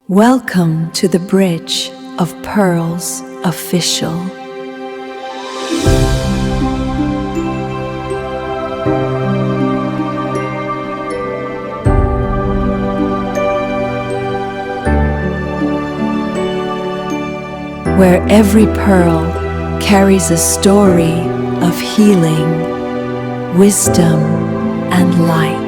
Welcome to the Bridge of Pearls Official. Where every pearl carries a story of healing, wisdom, and light.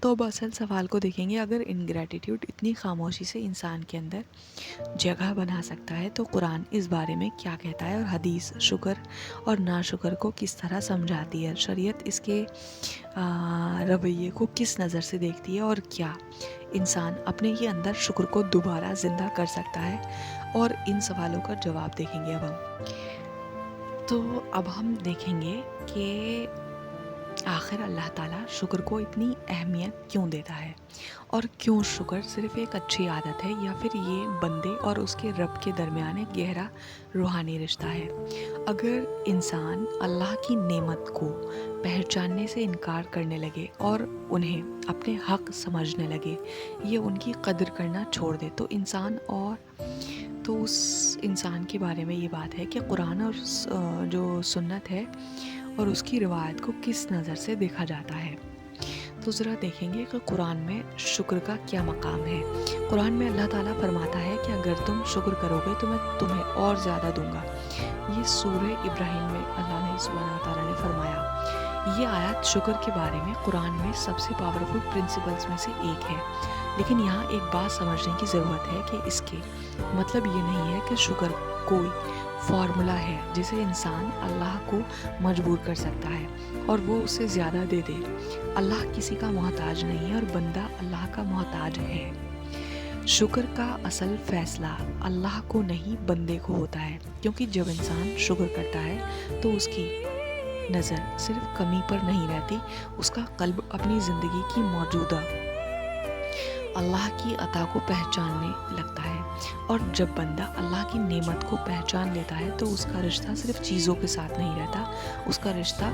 تو اب اصل سوال کو دیکھیں گے. اگر انگریٹیٹیوڈ اتنی خاموشی سے انسان کے اندر جگہ بنا سکتا ہے تو قرآن اس بارے میں کیا کہتا ہے, اور حدیث شکر اور ناشکر کو کس طرح سمجھاتی ہے, شریعت اس کے رویے کو کس نظر سے دیکھتی ہے, اور کیا انسان اپنے ہی اندر شکر کو دوبارہ زندہ کر سکتا ہے. اور ان سوالوں کا جواب دیکھیں گے اب ہم. تو اب ہم دیکھیں گے کہ آخر اللہ تعالیٰ شکر کو اتنی اہمیت کیوں دیتا ہے, اور کیوں شکر صرف ایک اچھی عادت ہے یا پھر یہ بندے اور اس کے رب کے درمیان ایک گہرا روحانی رشتہ ہے. اگر انسان اللہ کی نعمت کو پہچاننے سے انکار کرنے لگے اور انہیں اپنے حق سمجھنے لگے, یہ ان کی قدر کرنا چھوڑ دے, تو اس انسان کے بارے میں یہ بات ہے کہ قرآن اور جو سنت ہے اور اس کی روایت کو کس نظر سے دیکھا جاتا ہے. تو ذرا دیکھیں گے کہ قرآن میں شکر کا کیا مقام ہے. قرآن میں اللہ تعالیٰ فرماتا ہے کہ اگر تم شکر کرو گے تو میں تمہیں اور زیادہ دوں گا. یہ سورہ ابراہیم میں اللہ نے سبحانہ تعالیٰ نے فرمایا. یہ آیت شکر کے بارے میں قرآن میں سب سے پاورفل پرنسپلز میں سے ایک ہے. لیکن یہاں ایک بات سمجھنے کی ضرورت ہے کہ اس کے مطلب یہ نہیں ہے کہ شکر کوئی فارمولا ہے جسے انسان اللہ کو مجبور کر سکتا ہے اور وہ اسے زیادہ دے دے. اللہ کسی کا محتاج نہیں ہے اور بندہ اللہ کا محتاج ہے. شکر کا اصل فیصلہ اللہ کو نہیں بندے کو ہوتا ہے, کیونکہ جب انسان شکر کرتا ہے تو اس کی نظر صرف کمی پر نہیں رہتی, اس کا قلب اپنی زندگی کی موجودہ اللہ کی عطا کو پہچاننے لگتا ہے. اور جب بندہ اللہ کی نعمت کو پہچان لیتا ہے تو اس کا رشتہ صرف چیزوں کے ساتھ نہیں رہتا, اس کا رشتہ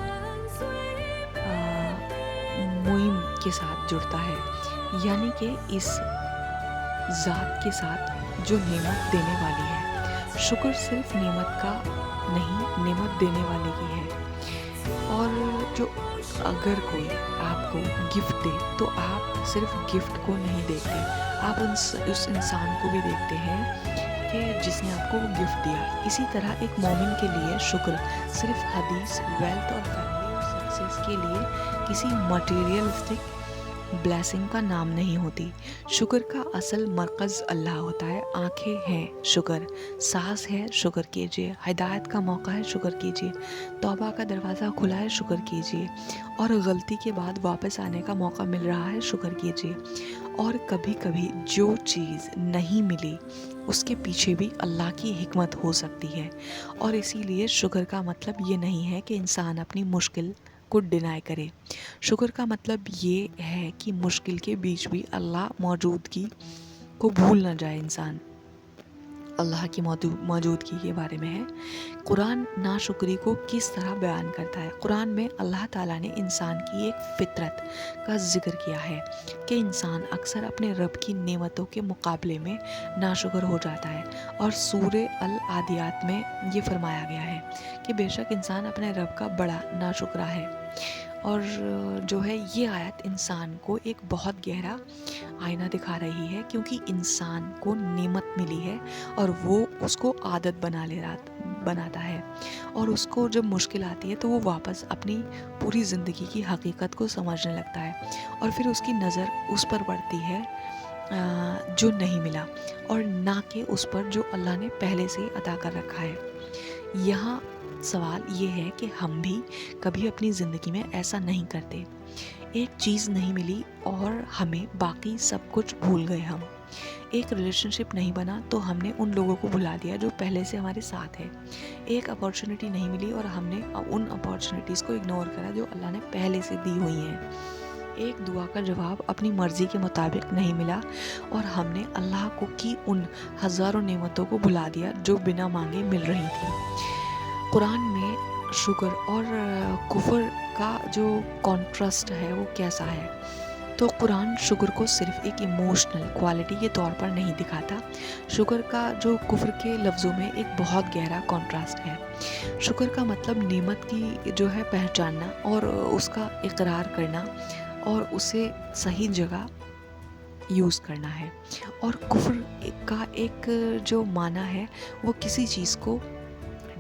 مہم کے ساتھ جڑتا ہے, یعنی کہ اس ذات کے ساتھ جو نعمت دینے والی ہے. شکر صرف نعمت کا نہیں, نعمت دینے والے کی ہے. اور جو اگر کوئی آپ کو گفٹ دے تو آپ صرف گفٹ کو نہیں دیکھتے, آپ اس انسان کو بھی دیکھتے ہیں کہ جس نے آپ کو وہ گفٹ دیا. اسی طرح ایک مومن کے لیے شکر صرف حدیث, ویلتھ اور فیملی اور سکسیس کے لیے کسی مٹیریلسٹک بلیسنگ کا نام نہیں ہوتی. شکر کا اصل مرکز اللہ ہوتا ہے. آنکھیں ہیں شکر, سانس ہے شکر کیجیے, ہدایت کا موقع ہے شکر کیجیے, توبہ کا دروازہ کھلا ہے شکر کیجیے, اور غلطی کے بعد واپس آنے کا موقع مل رہا ہے شکر کیجیے. اور کبھی کبھی جو چیز نہیں ملی اس کے پیچھے بھی اللہ کی حکمت ہو سکتی ہے. اور اسی لیے شکر کا مطلب یہ نہیں ہے کہ انسان اپنی مشکل کو ڈینائی کرے. شکر کا مطلب یہ ہے کہ مشکل کے بیچ بھی اللہ موجودگی کو بھول نہ جائے. انسان اللہ کی موجودگی کے بارے میں ہے. قرآن ناشکری کو کس طرح بیان کرتا ہے. قرآن میں اللہ تعالیٰ نے انسان کی ایک فطرت کا ذکر کیا ہے کہ انسان اکثر اپنے رب کی نعمتوں کے مقابلے میں ناشکر ہو جاتا ہے. اور سورہ العادیات میں یہ فرمایا گیا ہے کہ بے شک انسان اپنے رب کا بڑا ناشکرا ہے. اور جو ہے یہ آیت انسان کو ایک بہت گہرا آئینہ دکھا رہی ہے, کیونکہ انسان کو نعمت ملی ہے اور وہ اس کو عادت بناتا ہے, اور اس کو جب مشکل آتی ہے تو وہ واپس اپنی پوری زندگی کی حقیقت کو سمجھنے لگتا ہے, اور پھر اس کی نظر اس پر پڑتی ہے جو نہیں ملا, اور نہ کہ اس پر جو اللہ نے پہلے سے عطا کر رکھا ہے. یہاں سوال یہ ہے کہ ہم بھی کبھی اپنی زندگی میں ایسا نہیں کرتے. ایک چیز نہیں ملی اور ہمیں باقی سب کچھ بھول گئے. ہم ایک ریلیشن شپ نہیں بنا تو ہم نے ان لوگوں کو بھلا دیا جو پہلے سے ہمارے ساتھ ہے. ایک اپارچونٹی نہیں ملی اور ہم نے ان اپارچونٹیز کو اگنور کرا جو اللہ نے پہلے سے دی ہوئی ہیں. ایک دعا کا جواب اپنی مرضی کے مطابق نہیں ملا اور ہم نے اللہ کو کی ان ہزاروں نعمتوں کو بھلا دیا جو بنا مانگے مل رہی تھی. قرآن میں شکر اور کفر کا جو کانٹراسٹ ہے وہ کیسا ہے. تو قرآن شکر کو صرف ایک ایموشنل کوالٹی کے طور پر نہیں دکھاتا. شکر کا جو کفر کے لفظوں میں ایک بہت گہرا کانٹراسٹ ہے. شکر کا مطلب نعمت کی جو ہے پہچاننا اور اس کا اقرار کرنا اور اسے صحیح جگہ یوز کرنا ہے. اور کفر کا ایک جو معنی ہے وہ کسی چیز کو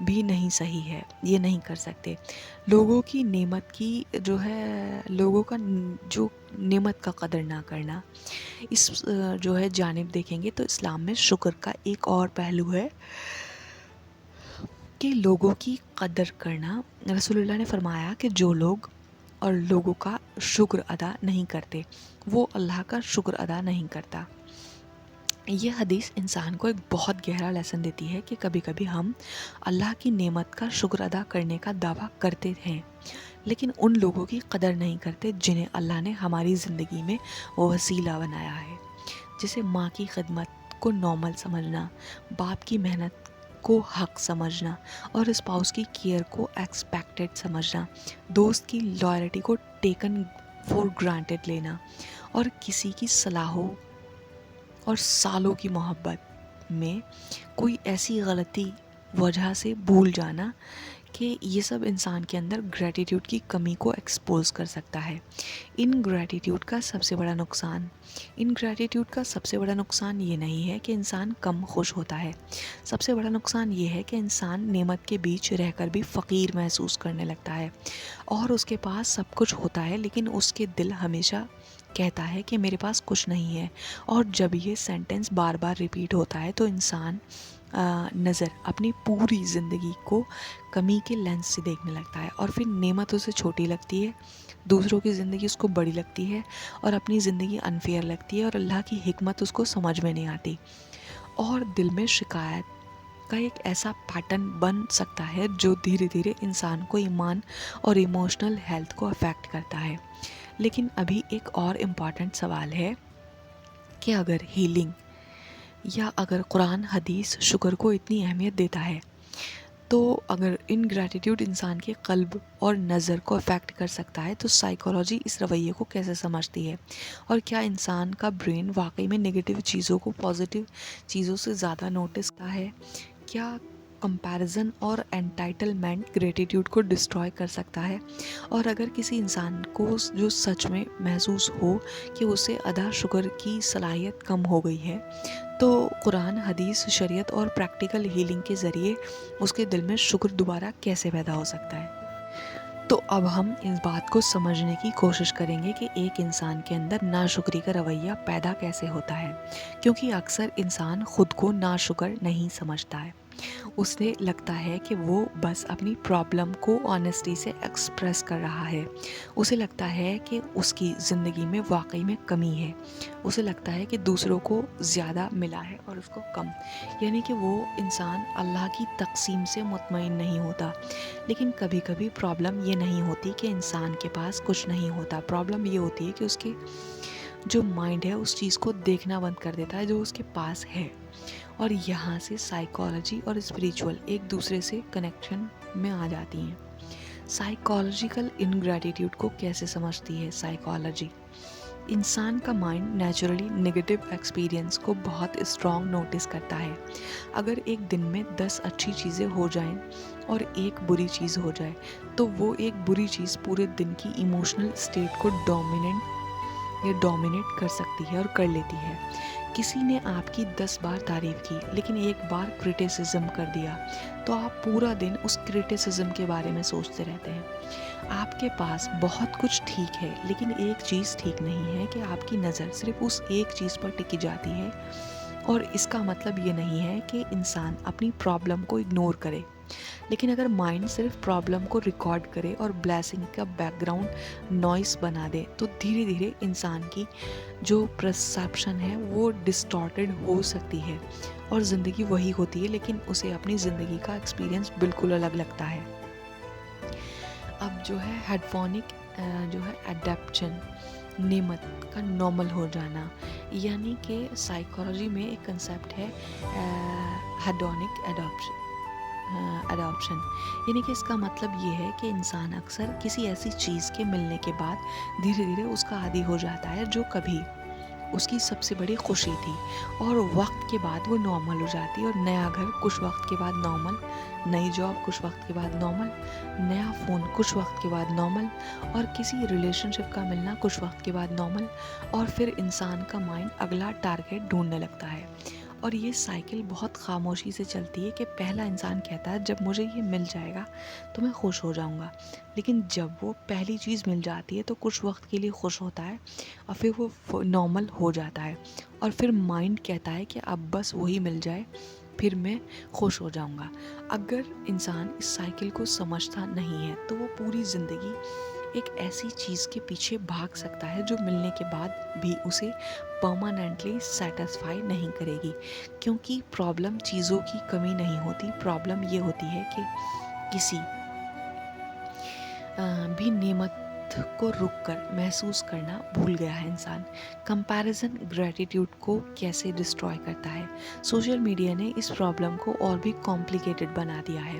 بھی نہیں صحیح ہے، یہ نہیں کر سکتے۔ لوگوں کی نعمت کی جو ہے، لوگوں کا جو نعمت کا قدر نہ کرنا، اس جو ہے جانب دیکھیں گے تو اسلام میں شکر کا ایک اور پہلو ہے کہ لوگوں کی قدر کرنا۔ رسول اللہ نے فرمایا کہ جو لوگ اور لوگوں کا شکر ادا نہیں کرتے وہ اللہ کا شکر ادا نہیں کرتا۔ یہ حدیث انسان کو ایک بہت گہرا لیسن دیتی ہے کہ کبھی کبھی ہم اللہ کی نعمت کا شکر ادا کرنے کا دعویٰ کرتے ہیں لیکن ان لوگوں کی قدر نہیں کرتے جنہیں اللہ نے ہماری زندگی میں وسیلہ بنایا ہے، جیسے ماں کی خدمت کو نارمل سمجھنا، باپ کی محنت کو حق سمجھنا اور اسپاؤس کی کیئر کو ایکسپیکٹڈ سمجھنا، دوست کی لائلٹی کو ٹیکن فور گرانٹیڈ لینا، اور کسی کی صلاحوں اور سالوں کی محبت میں کوئی ایسی غلطی وجہ سے بھول جانا کہ یہ سب انسان کے اندر گریٹیٹیوڈ کی کمی کو ایکسپوز کر سکتا ہے۔ ان گریٹیٹیوڈ کا سب سے بڑا نقصان یہ نہیں ہے کہ انسان کم خوش ہوتا ہے، سب سے بڑا نقصان یہ ہے کہ انسان نعمت کے بیچ رہ کر بھی فقیر محسوس کرنے لگتا ہے، اور اس کے پاس سب کچھ ہوتا ہے لیکن اس کے دل ہمیشہ کہتا ہے کہ میرے پاس کچھ نہیں ہے۔ اور جب یہ سینٹنس بار بار ریپیٹ ہوتا ہے تو انسان نظر اپنی پوری زندگی کو کمی کے لینس سے دیکھنے لگتا ہے، اور پھر نعمت اسے چھوٹی لگتی ہے، دوسروں کی زندگی اس کو بڑی لگتی ہے، اور اپنی زندگی انفیئر لگتی ہے، اور اللہ کی حکمت اس کو سمجھ میں نہیں آتی، اور دل میں شکایت کا ایک ایسا پیٹرن بن سکتا ہے جو دھیرے دھیرے انسان کو ایمان اور ایموشنل ہیلتھ کو افیکٹ کرتا ہے۔ لیکن ابھی ایک اور امپورٹنٹ سوال ہے کہ اگر ہیلنگ یا اگر قرآن حدیث شکر کو اتنی اہمیت دیتا ہے تو اگر ان گریٹیٹیوڈ انسان کے قلب اور نظر کو افیکٹ کر سکتا ہے تو سائیکالوجی اس رویے کو کیسے سمجھتی ہے، اور کیا انسان کا برین واقعی میں نگیٹیو چیزوں کو پازیٹیو چیزوں سے زیادہ نوٹس کرتا ہے؟ کیا کمپیریزن اور انٹائٹلمنٹ گریٹیٹیوڈ کو ڈسٹروائے کر سکتا ہے؟ اور اگر کسی انسان کو جو سچ میں محسوس ہو کہ اسے ادا شکر کی صلاحیت کم ہو گئی ہے تو قرآن، حدیث، شریعت اور پریکٹیکل ہیلنگ کے ذریعے اس کے دل میں شکر دوبارہ کیسے پیدا ہو سکتا ہے؟ تو اب ہم اس بات کو سمجھنے کی کوشش کریں گے کہ ایک انسان کے اندر ناشکری کا رویہ پیدا کیسے ہوتا ہے، کیونکہ اکثر انسان خود کو ناشکر نہیں سمجھتا ہے۔ اسے لگتا ہے کہ وہ بس اپنی پرابلم کو آنیسٹی سے ایکسپریس کر رہا ہے، اسے لگتا ہے کہ اس کی زندگی میں واقعی میں کمی ہے، اسے لگتا ہے کہ دوسروں کو زیادہ ملا ہے اور اس کو کم، یعنی کہ وہ انسان اللہ کی تقسیم سے مطمئن نہیں ہوتا۔ لیکن کبھی کبھی پرابلم یہ نہیں ہوتی کہ انسان کے پاس کچھ نہیں ہوتا، پرابلم یہ ہوتی ہے کہ اس کے جو مائنڈ ہے اس چیز کو دیکھنا بند کر دیتا ہے جو اس کے پاس ہے، اور یہاں سے سائیکالوجی اور اسپریچول ایک دوسرے سے کنیکشن میں آ جاتی ہیں۔ سائیکالوجیکل انگریٹیٹیوڈ کو کیسے سمجھتی ہے سائیکالوجی؟ انسان کا مائنڈ نیچرلی نگیٹو ایکسپیرینس کو بہت اسٹرانگ نوٹس کرتا ہے۔ اگر ایک دن میں 10 اچھی چیزیں ہو جائیں اور ایک بری چیز ہو جائے تو وہ ایک بری چیز پورے دن کی ایموشنل اسٹیٹ کو ڈومینیٹ کر سکتی ہے اور کر لیتی ہے۔ کسی نے آپ کی 10 بار تعریف کی لیکن ایک بار کرٹیسزم کر دیا تو آپ پورا دن اس کرٹیسزم کے بارے میں سوچتے رہتے ہیں۔ آپ کے پاس بہت کچھ ٹھیک ہے لیکن ایک چیز ٹھیک نہیں ہے کہ آپ کی نظر صرف اس ایک چیز پر ٹکی جاتی ہے، اور اس کا مطلب یہ نہیں ہے کہ انسان اپنی پرابلم کو اگنور کرے، لیکن اگر مائنڈ صرف پرابلم کو ریکارڈ کرے اور بلیسنگ کا بیک گراؤنڈ نوائز بنا دے تو دھیرے دھیرے انسان کی جو پرسیپشن ہے وہ ڈسٹارٹیڈ ہو سکتی ہے، اور زندگی وہی ہوتی ہے لیکن اسے اپنی زندگی کا ایکسپیرینس بالکل الگ لگتا ہے۔ اب جو ہے ہیڈفونک جو ہے ایڈیپشن، نعمت کا نارمل ہو جانا، یعنی کہ سائیکالوجی میں ایک کنسیپٹ ہے ہیڈونک اڈاپشن، یعنی کہ اس کا مطلب یہ ہے کہ انسان اکثر کسی ایسی چیز کے ملنے کے بعد دھیرے دھیرے اس کا عادی ہو جاتا ہے جو کبھی اس کی سب سے بڑی خوشی تھی، اور وقت کے بعد وہ نارمل ہو جاتی ہے، اور نیا گھر کچھ وقت کے بعد نارمل، نئی جاب کچھ وقت کے بعد نارمل، نیا فون کچھ وقت کے بعد نارمل، اور کسی ریلیشن شپ کا ملنا کچھ وقت کے بعد نارمل، اور پھر انسان کا مائنڈ اگلا ٹارگیٹ ڈھونڈنے لگتا ہے، اور یہ سائیکل بہت خاموشی سے چلتی ہے کہ پہلا انسان کہتا ہے جب مجھے یہ مل جائے گا تو میں خوش ہو جاؤں گا، لیکن جب وہ پہلی چیز مل جاتی ہے تو کچھ وقت کے لیے خوش ہوتا ہے اور پھر وہ نارمل ہو جاتا ہے، اور پھر مائنڈ کہتا ہے کہ اب بس وہی مل جائے پھر میں خوش ہو جاؤں گا۔ اگر انسان اس سائیکل کو سمجھتا نہیں ہے تو وہ پوری زندگی ایک ایسی چیز کے پیچھے بھاگ سکتا ہے جو ملنے کے بعد بھی اسے پرماننٹلی سیٹسفائی نہیں کرے گی، کیونکہ پرابلم چیزوں کی کمی نہیں ہوتی، پرابلم یہ ہوتی ہے کہ کسی بھی نعمت کو رک کر محسوس کرنا بھول گیا ہے انسان۔ کمپیریزن گریٹیٹیوڈ کو کیسے ڈسٹروائے کرتا ہے؟ سوشل میڈیا نے اس پرابلم کو اور بھی کمپلیکیٹڈ بنا دیا ہے۔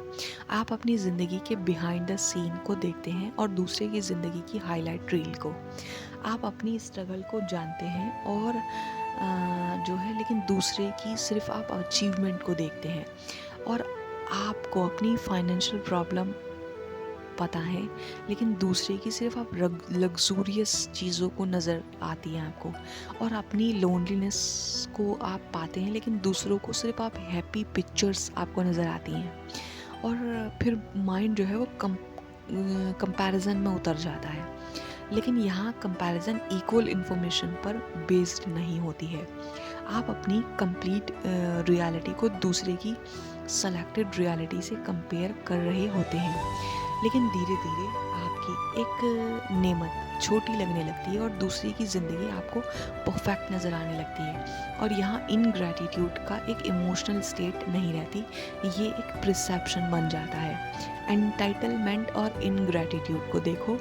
آپ اپنی زندگی کے بیہائنڈ دا سین کو دیکھتے ہیں اور دوسرے کی زندگی کی ہائی لائٹ ریل کو۔ آپ اپنی اسٹرگل کو جانتے ہیں اور جو ہے لیکن دوسرے کی صرف آپ اچیومنٹ کو دیکھتے ہیں، اور آپ کو اپنی فائنینشیل پرابلم پتہ ہے لیکن دوسرے کی صرف آپ لگزوریس چیزوں کو نظر آتی ہیں آپ کو، اور اپنی لونلینس کو آپ پاتے ہیں لیکن دوسروں کو صرف آپ ہیپی پکچرز آپ کو نظر آتی ہیں، اور پھر مائنڈ جو ہے وہ کمپیریزن میں اتر جاتا ہے۔ لیکن یہاں کمپیریزن ایکول انفارمیشن پر بیسڈ نہیں ہوتی ہے۔ آپ اپنی کمپلیٹ ریالٹی کو دوسرے کی سلیکٹڈ ریالٹی سے کمپیئر کر رہے ہوتے ہیں، لیکن دھیرے دھیرے آپ کی ایک نعمت چھوٹی لگنے لگتی ہے اور دوسری کی زندگی آپ کو پرفیکٹ نظر آنے لگتی ہے، اور یہاں انگریٹیٹیوڈ کا ایک ایموشنل اسٹیٹ نہیں رہتی، یہ ایک پرسیپشن بن جاتا ہے۔ انٹائٹلمنٹ اور انگریٹیٹیوڈ کو دیکھو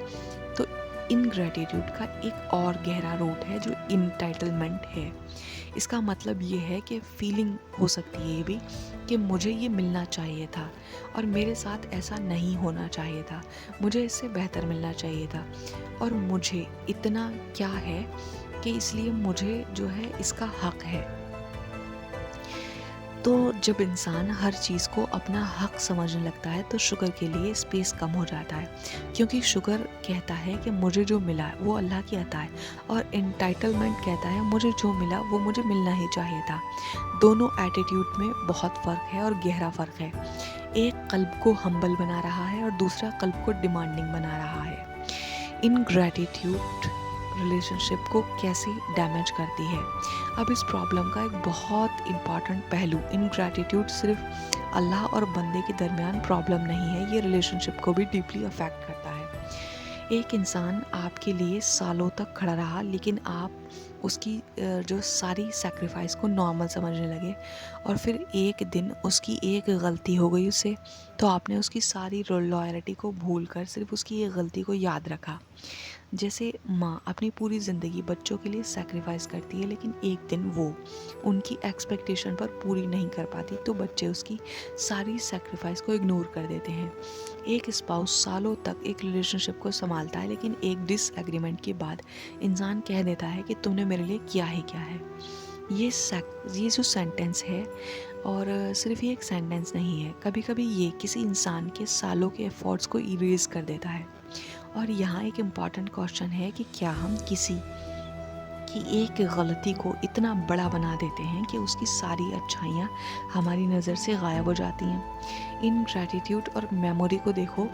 تو انگریٹیٹیوڈ کا ایک اور گہرا روٹ ہے جو انٹائٹلمنٹ ہے۔ اس کا مطلب یہ ہے کہ فیلنگ ہو سکتی ہے یہ بھی کہ مجھے یہ ملنا چاہیے تھا اور میرے ساتھ ایسا نہیں ہونا چاہیے تھا، مجھے اس سے بہتر ملنا چاہیے تھا، اور مجھے اتنا کیا ہے کہ اس لیے مجھے جو ہے اس کا حق ہے۔ تو جب انسان ہر چیز کو اپنا حق سمجھنے لگتا ہے تو شکر کے لیے اسپیس کم ہو جاتا ہے، کیونکہ شکر کہتا ہے کہ مجھے جو ملا وہ اللہ کی عطا ہے، اور انٹائٹلمنٹ کہتا ہے مجھے جو ملا وہ مجھے ملنا ہی چاہیے تھا۔ دونوں ایٹیٹیوڈ میں بہت فرق ہے اور گہرا فرق ہے۔ ایک قلب کو ہمبل بنا رہا ہے اور دوسرا قلب کو ڈیمانڈنگ بنا رہا ہے۔ انگریٹیٹیوڈ ریلیشن شپ کو کیسے ڈیمیج کرتی ہے؟ اب اس پرابلم کا ایک بہت امپورٹنٹ پہلو، انگریٹیٹیوڈ صرف اللہ اور بندے کے درمیان پرابلم نہیں ہے، یہ ریلیشن شپ کو بھی ڈیپلی افیکٹ کرتا ہے۔ ایک انسان آپ کے لیے سالوں تک کھڑا رہا لیکن آپ اس کی جو ساری سیکریفائس کو نارمل سمجھنے لگے، اور پھر ایک دن اس کی ایک غلطی ہو گئی اس سے، تو آپ نے اس کی ساری لائلٹی کو بھول کر صرف اس کی ایک غلطی کو یاد رکھا۔ جیسے ماں اپنی پوری زندگی بچوں کے لیے سیکریفائس کرتی ہے لیکن ایک دن وہ ان کی ایکسپیکٹیشن پر پوری نہیں کر پاتی تو بچے اس کی ساری سیکریفائس کو اگنور کر دیتے ہیں۔ ایک اسپاؤس سالوں تک ایک ریلیشن شپ کو سنبھالتا ہے لیکن ایک ڈس ایگریمنٹ کے بعد انسان کہہ دیتا ہے کہ تم نے میرے لیے کیا ہی کیا ہے۔ یہ جو سینٹینس ہے، اور صرف یہ ایک سینٹینس نہیں ہے، کبھی کبھی یہ کسی انسان کے سالوں کے ایفورٹس کو ایریز کر دیتا ہے۔ اور یہاں ایک امپورٹنٹ کوشچن ہے کہ کیا ہم کسی کی ایک غلطی کو اتنا بڑا بنا دیتے ہیں کہ اس کی ساری اچھائیاں ہماری نظر سے غائب ہو جاتی ہیں؟ انگریٹیٹیوڈ اور میموری کو دیکھو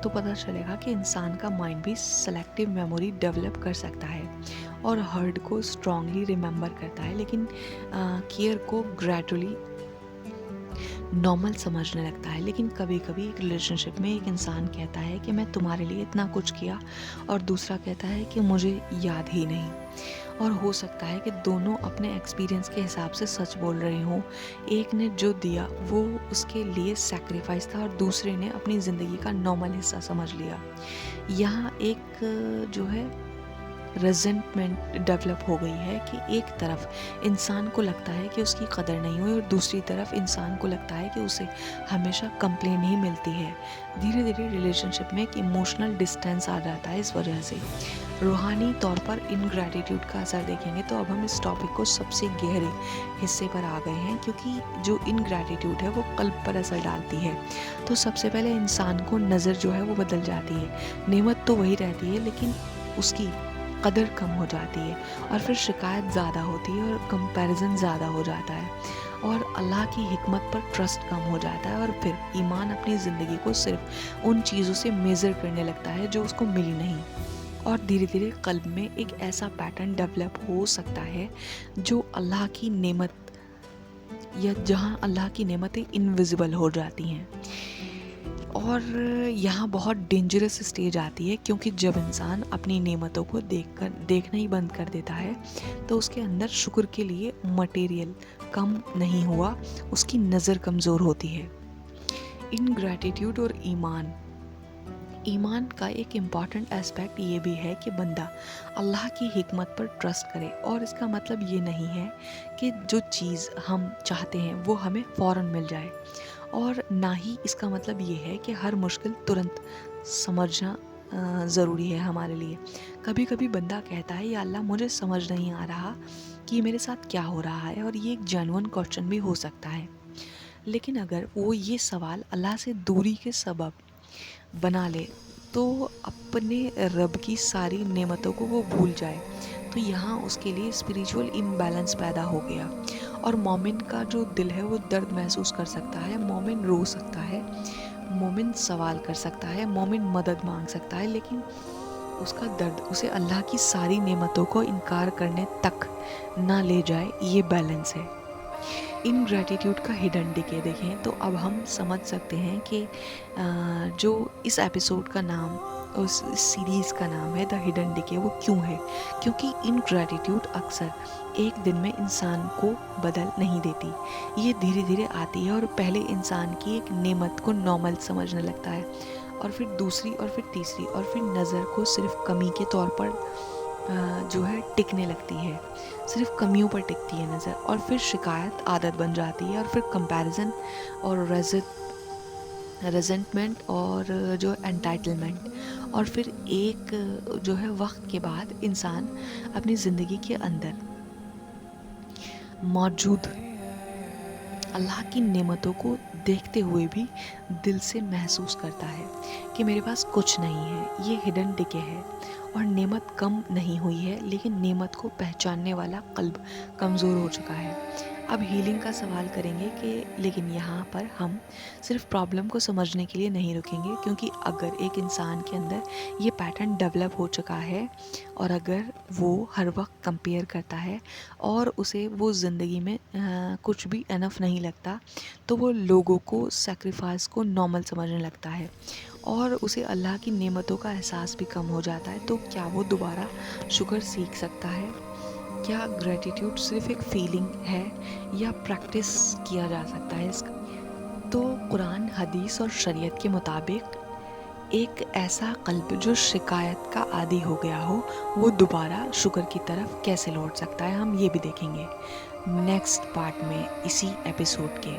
تو پتہ چلے گا کہ انسان کا مائنڈ بھی سلیکٹیو میموری ڈیولپ کر سکتا ہے اور ہرٹ کو اسٹرانگلی ریممبر کرتا ہے، لیکن کیئر کو گریجولی نارمل سمجھنے لگتا ہے۔ لیکن کبھی کبھی ایک ریلیشن شپ میں ایک انسان کہتا ہے کہ میں تمہارے لیے اتنا کچھ کیا، اور دوسرا کہتا ہے کہ مجھے یاد ہی نہیں، اور ہو سکتا ہے کہ دونوں اپنے ایکسپیرینس کے حساب سے سچ بول رہے ہوں۔ ایک نے جو دیا وہ اس کے لیے سیکریفائس تھا اور دوسرے نے اپنی زندگی کا نارمل حصہ سمجھ لیا۔ یہاں ایک جو ہے ریزنٹمنٹ ڈیولپ ہو گئی ہے کہ ایک طرف انسان کو لگتا ہے کہ اس کی قدر نہیں ہوئی، اور دوسری طرف انسان کو لگتا ہے کہ اسے ہمیشہ کمپلین ہی ملتی ہے۔ دھیرے دھیرے ریلیشن شپ میں ایک ایموشنل ڈسٹینس آ جاتا ہے اس وجہ سے۔ روحانی طور پر انگریٹیٹیوڈ کا اثر دیکھیں گے تو اب ہم اس ٹاپک کو سب سے گہرے حصے پر آ گئے ہیں، کیونکہ جو انگریٹیٹیوڈ ہے وہ قلب پر اثر ڈالتی ہے۔ تو سب سے پہلے انسان کو نظر جو ہے وہ بدل جاتی ہے، نعمت تو وہی رہتی ہے لیکن اس کی قدر کم ہو جاتی ہے، اور پھر شکایت زیادہ ہوتی ہے اور کمپیریزن زیادہ ہو جاتا ہے، اور اللہ کی حکمت پر ٹرسٹ کم ہو جاتا ہے، اور پھر ایمان اپنی زندگی کو صرف ان چیزوں سے میزر کرنے لگتا ہے جو اس کو ملی نہیں، اور دھیرے دھیرے قلب میں ایک ایسا پیٹرن ڈیولپ ہو سکتا ہے جو اللہ کی نعمت یا جہاں اللہ کی نعمتیں انویزیبل ہو جاتی ہیں. اور یہاں بہت ڈینجرس اسٹیج آتی ہے، کیونکہ جب انسان اپنی نعمتوں کو دیکھنا ہی بند کر دیتا ہے تو اس کے اندر شکر کے لیے مٹیریل کم نہیں ہوا، اس کی نظر کمزور ہوتی ہے. انگریٹیٹیوڈ اور ایمان کا ایک امپورٹنٹ اسپیکٹ یہ بھی ہے کہ بندہ اللہ کی حکمت پر ٹرسٹ کرے، اور اس کا مطلب یہ نہیں ہے کہ جو چیز ہم چاہتے ہیں وہ ہمیں فوراً مل جائے، اور نہ ہی اس کا مطلب یہ ہے کہ ہر مشکل ترنت سمجھنا ضروری ہے ہمارے لیے. کبھی کبھی بندہ کہتا ہے یا اللہ مجھے سمجھ نہیں آ رہا کہ یہ میرے ساتھ کیا ہو رہا ہے، اور یہ ایک جینوئن کوسچن بھی ہو سکتا ہے. لیکن اگر وہ یہ سوال اللہ سے دوری کے سبب بنا لے تو اپنے رب کی ساری نعمتوں کو وہ بھول جائے، تو یہاں اس کے لیے اسپریچول امبیلنس پیدا ہو گیا. اور مومن کا جو دل ہے وہ درد محسوس کر سکتا ہے، مومن رو سکتا ہے، مومن سوال کر سکتا ہے، مومن مدد مانگ سکتا ہے، لیکن اس کا درد اسے اللہ کی ساری نعمتوں کو انکار کرنے تک نہ لے جائے. یہ بیلنس ہے. انگریٹیٹیوڈ کا ہڈن ڈکے دیکھیں تو اب ہم سمجھ سکتے ہیں کہ جو اس ایپیسوڈ کا نام، اس سیریز کا نام ہے دا ہڈن ڈکے، وہ کیوں ہے؟ کیونکہ انگریٹیٹیوڈ اکثر ایک دن میں انسان کو بدل نہیں دیتی، یہ دھیرے دھیرے آتی ہے، اور پہلے انسان کی ایک نعمت کو نارمل سمجھنے لگتا ہے، اور پھر دوسری، اور پھر تیسری، اور پھر نظر کو صرف کمی کے طور پر جو ہے ٹکنے لگتی ہے، صرف کمیوں پر ٹکتی ہے نظر، اور پھر شکایت عادت بن جاتی ہے، اور پھر کمپیریزن اور ریزنٹمنٹ اور جو انٹائٹلمنٹ، اور پھر ایک جو ہے وقت کے بعد انسان اپنی زندگی کے اندر موجود اللہ کی نعمتوں کو دیکھتے ہوئے بھی دل سے محسوس کرتا ہے کہ میرے پاس کچھ نہیں ہے. یہ ہڈن ڈکے ہے، اور نعمت کم نہیں ہوئی ہے، لیکن نعمت کو پہچاننے والا قلب کمزور ہو چکا ہے. اب ہیلنگ کا سوال کریں گے کہ لیکن یہاں پر ہم صرف پرابلم کو سمجھنے کے لیے نہیں رکیں گے، کیونکہ اگر ایک انسان کے اندر یہ پیٹرن ڈیولپ ہو چکا ہے، اور اگر وہ ہر وقت کمپیئر کرتا ہے اور اسے وہ زندگی میں کچھ بھی انف نہیں لگتا، تو وہ لوگوں کو سیکریفائس کو نارمل سمجھنے لگتا ہے، اور اسے اللہ کی نعمتوں کا احساس بھی کم ہو جاتا ہے. تو کیا وہ دوبارہ شکر سیکھ سکتا ہے؟ کیا گریٹیٹیوڈ صرف ایک فیلنگ ہے یا پریکٹس کیا جا سکتا ہے اس کا؟ تو قرآن، حدیث اور شریعت کے مطابق ایک ایسا قلب جو شکایت کا عادی ہو گیا ہو، وہ دوبارہ شکر کی طرف کیسے لوٹ سکتا ہے، ہم یہ بھی دیکھیں گے نیکسٹ پارٹ میں اسی ایپیسوڈ کے.